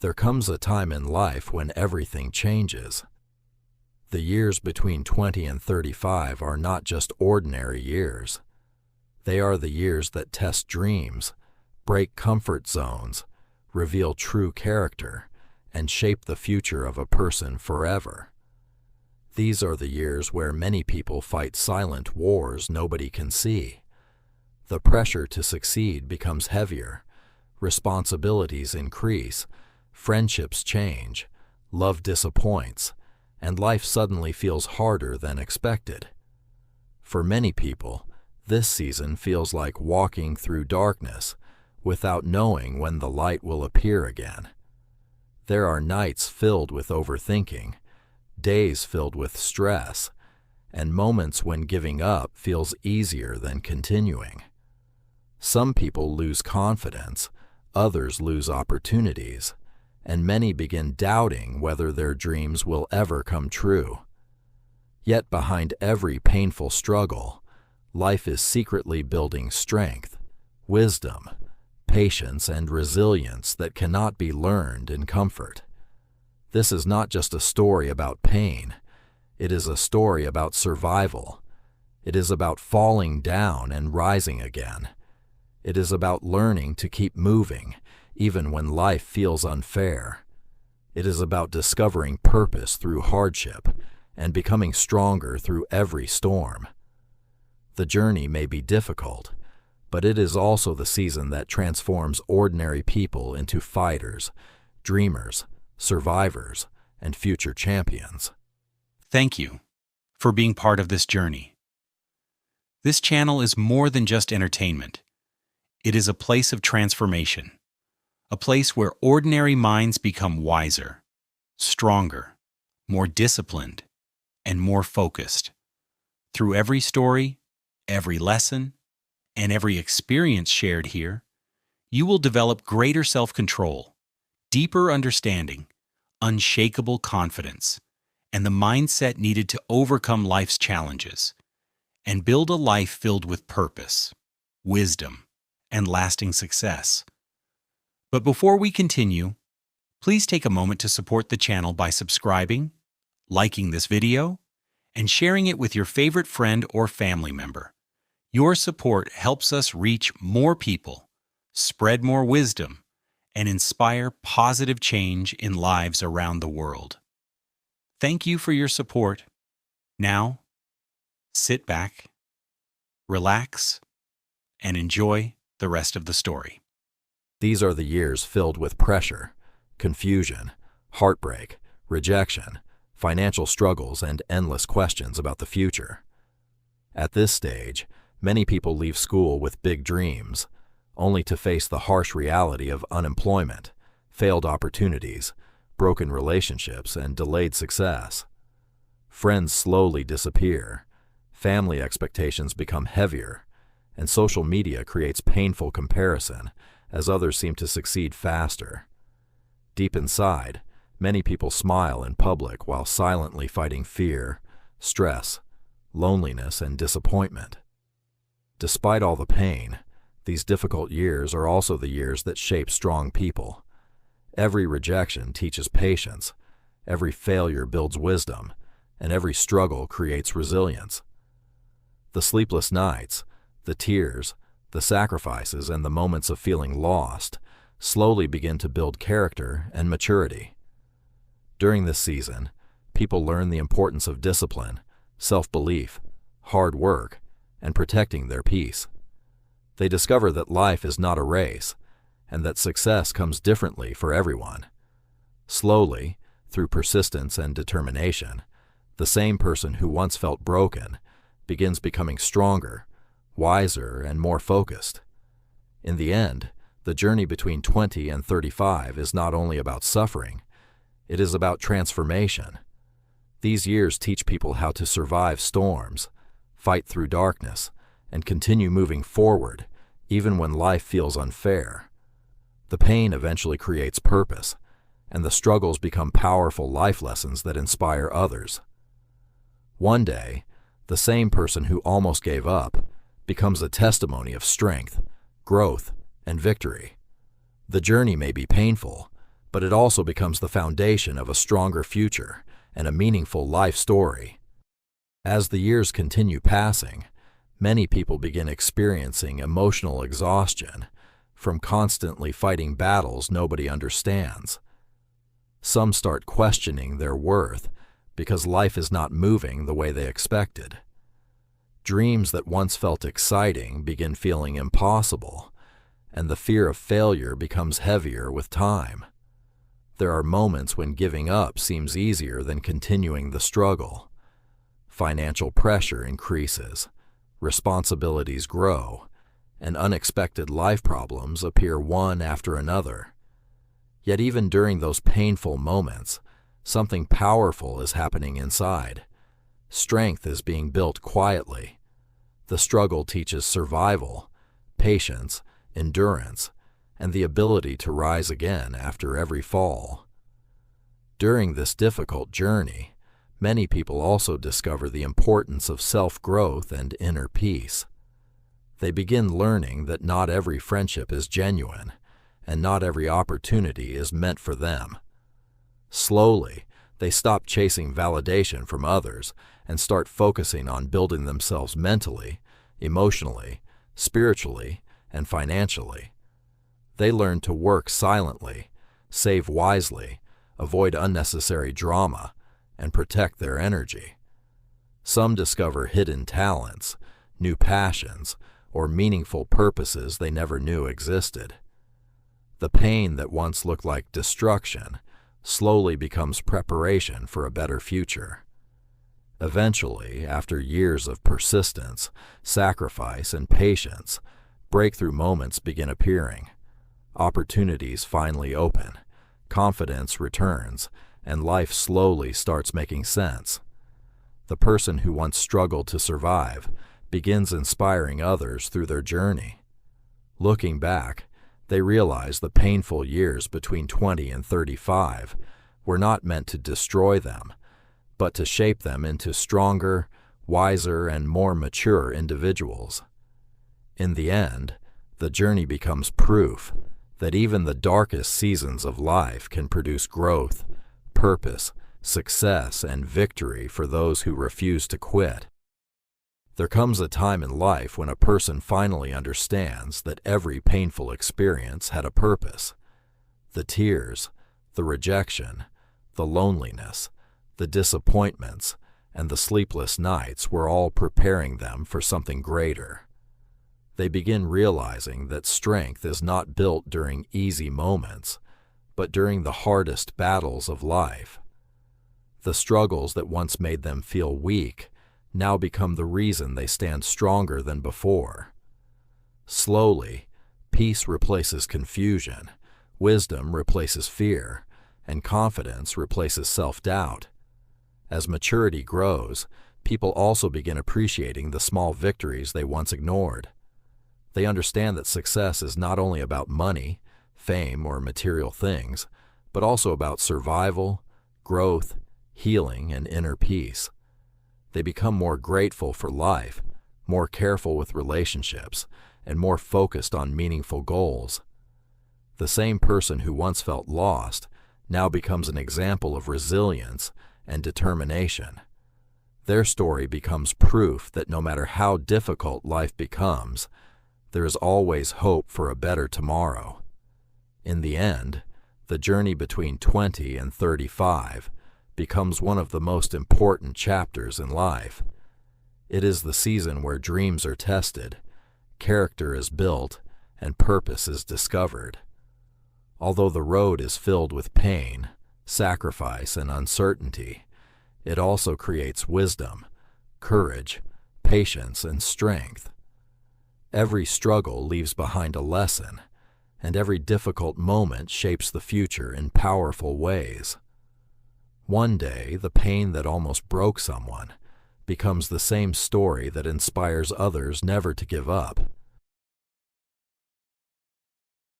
There comes a time in life when everything changes. The years between 20 and 35 are not just ordinary years. They are the years that test dreams, break comfort zones, reveal true character, and shape the future of a person forever. These are the years where many people fight silent wars nobody can see. The pressure to succeed becomes heavier, responsibilities increase, friendships change, love disappoints, and life suddenly feels harder than expected. For many people, this season feels like walking through darkness without knowing when the light will appear again. There are nights filled with overthinking, days filled with stress, and moments when giving up feels easier than continuing. Some people lose confidence, others lose opportunities, and many begin doubting whether their dreams will ever come true. Yet behind every painful struggle, life is secretly building strength, wisdom, patience, and resilience that cannot be learned in comfort. This is not just a story about pain. It is a story about survival. It is about falling down and rising again. It is about learning to keep moving, even when life feels unfair. It is about discovering purpose through hardship and becoming stronger through every storm. The journey may be difficult, but it is also the season that transforms ordinary people into fighters, dreamers, survivors, and future champions. Thank you for being part of this journey. This channel is more than just entertainment. It is a place of transformation, a place where ordinary minds become wiser, stronger, more disciplined, and more focused. Through every story, every lesson, and every experience shared here, you will develop greater self-control, deeper understanding, unshakable confidence, and the mindset needed to overcome life's challenges and build a life filled with purpose, wisdom, and lasting success. But before we continue, please take a moment to support the channel by subscribing, liking this video, and sharing it with your favorite friend or family member. Your support helps us reach more people, spread more wisdom, and inspire positive change in lives around the world. Thank you for your support. Now, sit back, relax, and enjoy the rest of the story. These are the years filled with pressure, confusion, heartbreak, rejection, financial struggles, and endless questions about the future. At this stage, many people leave school with big dreams, only to face the harsh reality of unemployment, failed opportunities, broken relationships, and delayed success. Friends slowly disappear, family expectations become heavier, and social media creates painful comparison as others seem to succeed faster. Deep inside, many people smile in public while silently fighting fear, stress, loneliness, and disappointment. Despite all the pain, these difficult years are also the years that shape strong people. Every rejection teaches patience, every failure builds wisdom, and every struggle creates resilience. The sleepless nights, the tears, the sacrifices, and the moments of feeling lost slowly begin to build character and maturity. During this season, people learn the importance of discipline, self-belief, hard work, and protecting their peace. They discover that life is not a race, and that success comes differently for everyone. Slowly, through persistence and determination, the same person who once felt broken begins becoming stronger, wiser, and more focused. In the end, the journey between 20 and 35 is not only about suffering, it is about transformation. These years teach people how to survive storms, fight through darkness, and continue moving forward, even when life feels unfair. The pain eventually creates purpose, and the struggles become powerful life lessons that inspire others. One day, the same person who almost gave up becomes a testimony of strength, growth, and victory. The journey may be painful, but it also becomes the foundation of a stronger future and a meaningful life story. As the years continue passing, many people begin experiencing emotional exhaustion from constantly fighting battles nobody understands. Some start questioning their worth because life is not moving the way they expected. Dreams that once felt exciting begin feeling impossible, and the fear of failure becomes heavier with time. There are moments when giving up seems easier than continuing the struggle. Financial pressure increases, responsibilities grow, and unexpected life problems appear one after another. Yet even during those painful moments, something powerful is happening inside. Strength is being built quietly. The struggle teaches survival, patience, endurance, and the ability to rise again after every fall. During this difficult journey, many people also discover the importance of self-growth and inner peace. They begin learning that not every friendship is genuine, and not every opportunity is meant for them. Slowly, they stop chasing validation from others and start focusing on building themselves mentally, emotionally, spiritually, and financially. They learn to work silently, save wisely, avoid unnecessary drama, and protect their energy. Some discover hidden talents, new passions, or meaningful purposes they never knew existed. The pain that once looked like destruction slowly becomes preparation for a better future. Eventually, after years of persistence, sacrifice, and patience, breakthrough moments begin appearing. Opportunities finally open, confidence returns, and life slowly starts making sense. The person who once struggled to survive begins inspiring others through their journey. Looking back, they realize the painful years between 20 and 35 were not meant to destroy them, but to shape them into stronger, wiser, and more mature individuals. In the end, the journey becomes proof that even the darkest seasons of life can produce growth, purpose, success, and victory for those who refuse to quit. There comes a time in life when a person finally understands that every painful experience had a purpose. The tears, the rejection, the loneliness, the disappointments, and the sleepless nights were all preparing them for something greater. They begin realizing that strength is not built during easy moments, but during the hardest battles of life. The struggles that once made them feel weak now become the reason they stand stronger than before. Slowly, peace replaces confusion, wisdom replaces fear, and confidence replaces self-doubt. As maturity grows, people also begin appreciating the small victories they once ignored. They understand that success is not only about money, fame, or material things, but also about survival, growth, healing, and inner peace. They become more grateful for life, more careful with relationships, and more focused on meaningful goals. The same person who once felt lost now becomes an example of resilience and determination. Their story becomes proof that no matter how difficult life becomes, there is always hope for a better tomorrow. In the end, the journey between 20 and 35 becomes one of the most important chapters in life. It is the season where dreams are tested, character is built, and purpose is discovered. Although the road is filled with pain, sacrifice, and uncertainty, it also creates wisdom, courage, patience, and strength. Every struggle leaves behind a lesson, and every difficult moment shapes the future in powerful ways. One day, the pain that almost broke someone becomes the same story that inspires others never to give up.